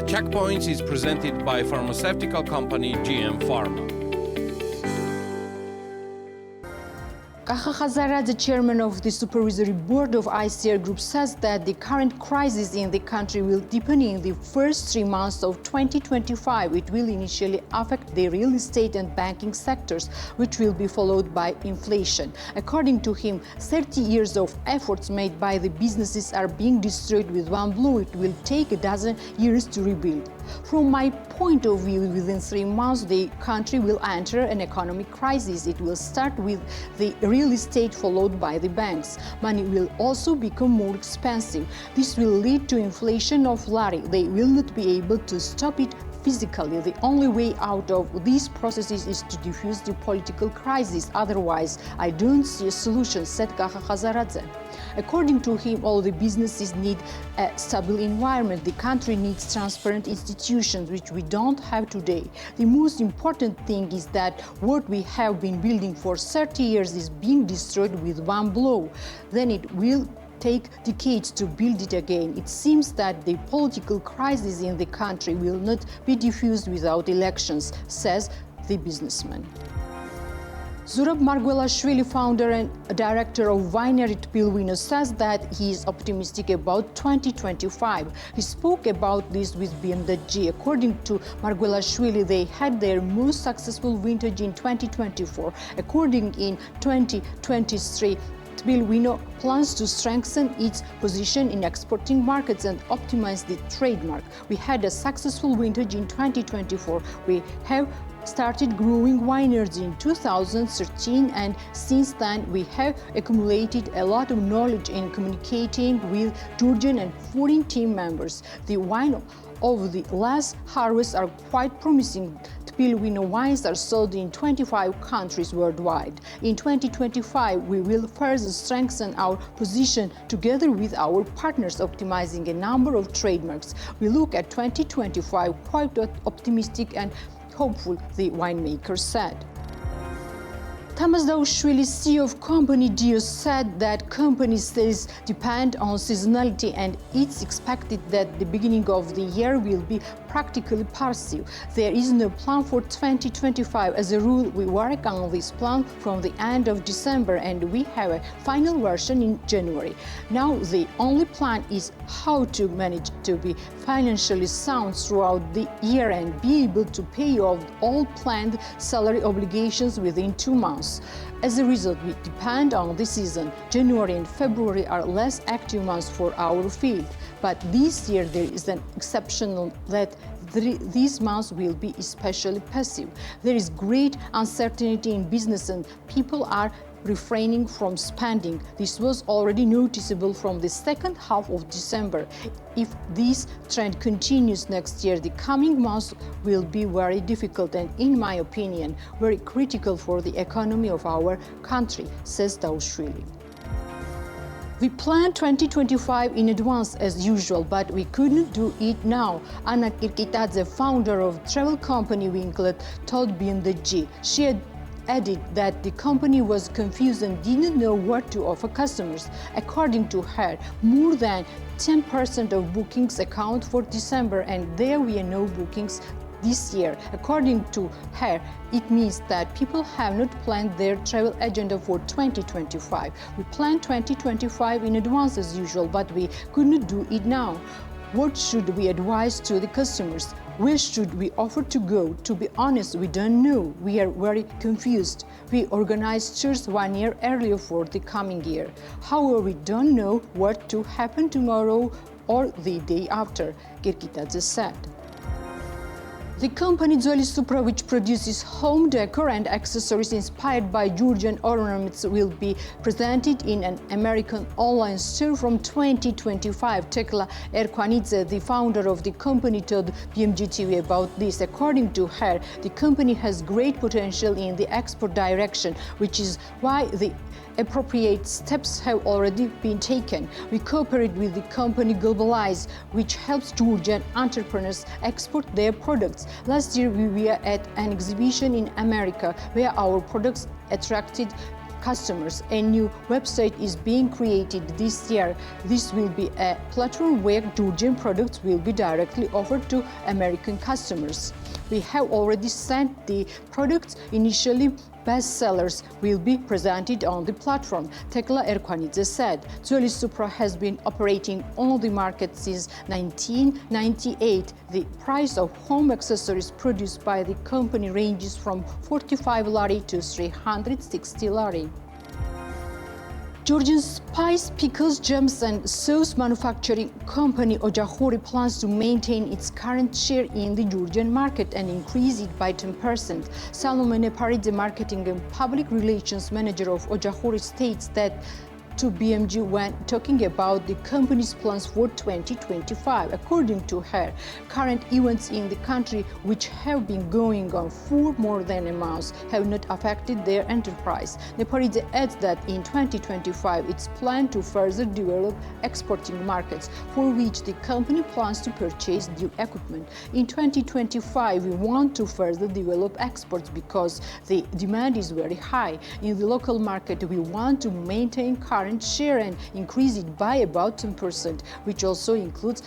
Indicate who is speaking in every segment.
Speaker 1: Checkpoints is presented by pharmaceutical company GM Pharma.
Speaker 2: Kakha Khazaradze, chairman of the supervisory board of ICR Group, says that the current crisis in the country will deepen in the first 3 months of 2025. It will initially affect the real estate and banking sectors, which will be followed by inflation. According to him, 30 years of efforts made by the businesses are being destroyed with one blow. It will take a dozen years to rebuild. From my point of view, within 3 months, the country will enter an economic crisis. It will start with the real estate, followed by the banks. Money will also become more expensive. This will lead to inflation of lari. They will not be able to stop it physically. The only way out of these processes is to defuse the political crisis. Otherwise, I don't see a solution, said Kakha Khazaradze. According to him, all the businesses need a stable environment. The country needs transparent institutions, which we don't have today. The most important thing is that what we have been building for 30 years is being destroyed with one blow. Then it will take decades to build it again. It seems that the political crisis in the country will not be diffused without elections, says the businessman. Zurab Margvelashvili, founder and director of winery Tbilvino, says that he is optimistic about 2025. He spoke about this with BMG. According to Margvelashvili, they had their most successful vintage in 2024. According in 2023, Tbilvino plans to strengthen its position in exporting markets and optimize the trademark. We had a successful vintage in 2024. We have started growing vineyards in 2013, and since then we have accumulated a lot of knowledge in communicating with Georgian and foreign team members. The wine of the last harvest are quite promising. Tbilvino wines are sold in 25 countries worldwide. In 2025, we will further strengthen our position together with our partners, optimizing a number of trademarks. We look at 2025 quite optimistic and hopeful, the winemaker said. Tamaz Daushvili, CEO of company Dio, said that company sales depend on seasonality, and it's expected that the beginning of the year will be practically passive. There is no plan for 2025. As a rule, we work on this plan from the end of December, and we have a final version in January. Now the only plan is how to manage to be financially sound throughout the year and be able to pay off all planned salary obligations within 2 months. As a result, we depend on the season. January and February are less active months for our field, but this year there is an exception that these months will be especially passive. There is great uncertainty in business and people are refraining from spending. This was already noticeable from the second half of December. If this trend continues next year, the coming months will be very difficult and, in my opinion, very critical for the economy of our country, says Daushvili. We planned 2025 in advance as usual, but we couldn't do it now. Anna Kirkitadze, founder of travel company Winglet, told BMG. She added that the company was confused and didn't know what to offer customers. According to her, more than 10% of bookings account for December, and there were no bookings this year. According to her, it means that people have not planned their travel agenda for 2025. We planned 2025 in advance as usual, but we couldn't do it now. What should we advise to the customers? Where should we offer to go? To be honest, we don't know. We are very confused. We organized tours 1 year earlier for the coming year. However, we don't know what to happen tomorrow or the day after, Kirkitadze said. The company Supra, which produces home decor and accessories inspired by Georgian ornaments, will be presented in an American online store from 2025. Tekla Erkwanidze, the founder of the company, told BMG TV about this. According to her, the company has great potential in the export direction, which is why the appropriate steps have already been taken. We cooperate with the company Globalize, which helps Georgian entrepreneurs export their products. Last year, we were at an exhibition in America where our products attracted customers. A new website is being created this year. This will be a platform where Georgian products will be directly offered to American customers. We have already sent the products. Initially, bestsellers will be presented on the platform, Taktakishvili said. Tbilvino Supra has been operating on the market since 1998. The price of home accessories produced by the company ranges from 45 lari to 360 lari. Georgian spice, pickles, jams and sauce manufacturing company Ojakhuri plans to maintain its current share in the Georgian market and increase it by 10%. Natia, marketing and public relations manager of Ojakhuri, states that to BMG when talking about the company's plans for 2025. According to her, current events in the country, which have been going on for more than a month, have not affected their enterprise. Natia adds that in 2025, it's planned to further develop exporting markets, for which the company plans to purchase new equipment. In 2025, we want to further develop exports because the demand is very high. In the local market, we want to maintain current share and increase it by about 10%, which also includes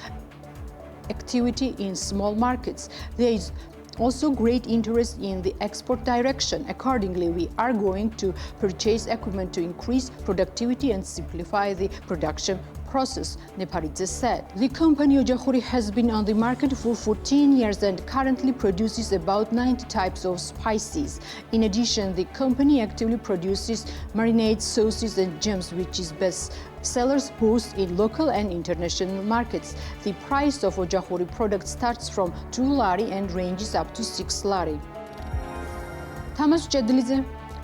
Speaker 2: activity in small markets. There is also great interest in the export direction. Accordingly, we are going to purchase equipment to increase productivity and simplify the production process, Natia said. The company Ojakhuri has been on the market for 14 years and currently produces about 90 types of spices. In addition, the company actively produces marinades, sauces and jams, which is best sellers both in local and international markets. The price of Ojakhuri products starts from 2 lari and ranges up to 6 lari. Tamaz,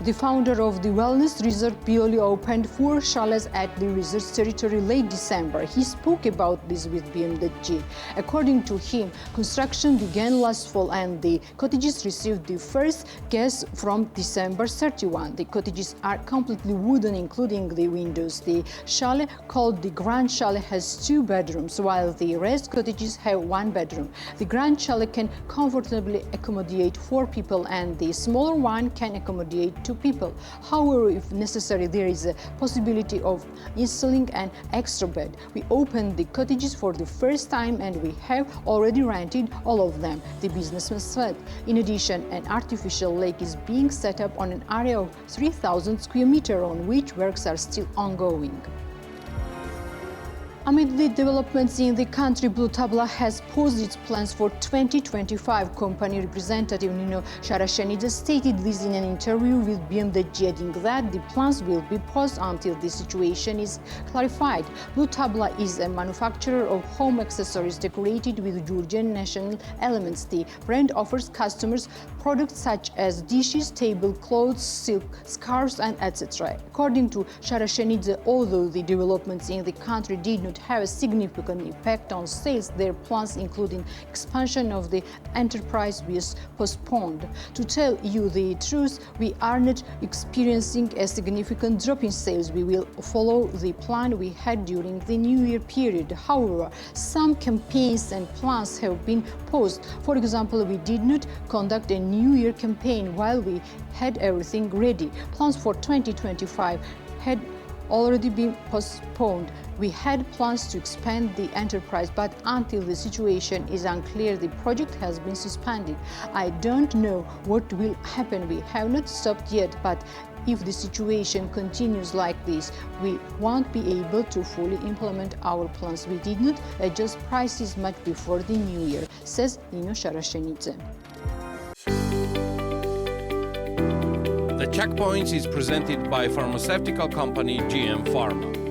Speaker 2: the founder of the wellness resort Bioli, opened 4 chalets at the resort's territory late December. He spoke about this with BMG. According to him, construction began last fall and the cottages received the first guests from December 31. The cottages are completely wooden, including the windows. The chalet, called the Grand Chalet, has 2 bedrooms, while the rest cottages have 1 bedroom. The Grand Chalet can comfortably accommodate 4 people and the smaller one can accommodate 2 people. However, if necessary, there is a possibility of installing an extra bed. We opened the cottages for the first time and we have already rented all of them, the businessman said. In addition, an artificial lake is being set up on an area of 3,000 square meters on which works are still ongoing. Amid the developments in the country, BlueTabla has paused its plans for 2025. Company representative Nino Sharashenidze stated this in an interview with BMG, adding that the plans will be paused until the situation is clarified. BlueTabla is a manufacturer of home accessories decorated with Georgian national elements. The brand offers customers products such as dishes, tablecloths, silk scarves, and etc. According to Sharashenidze, although the developments in the country did not have a significant impact on sales, their plans, including expansion of the enterprise, was postponed. To tell you the truth, we are not experiencing a significant drop in sales. We will follow the plan we had during the New Year period. However, some campaigns and plans have been paused. For example, we did not conduct a New Year campaign while we had everything ready. Plans for 2025 had already been postponed. We had plans to expand the enterprise, but until the situation is unclear, the project has been suspended. I don't know what will happen. We have not stopped yet, but if the situation continues like this, we won't be able to fully implement our plans. We did not adjust prices much before the New Year, says Nino Sharashenidze.
Speaker 1: The Checkpoints is presented by pharmaceutical company GM Pharma.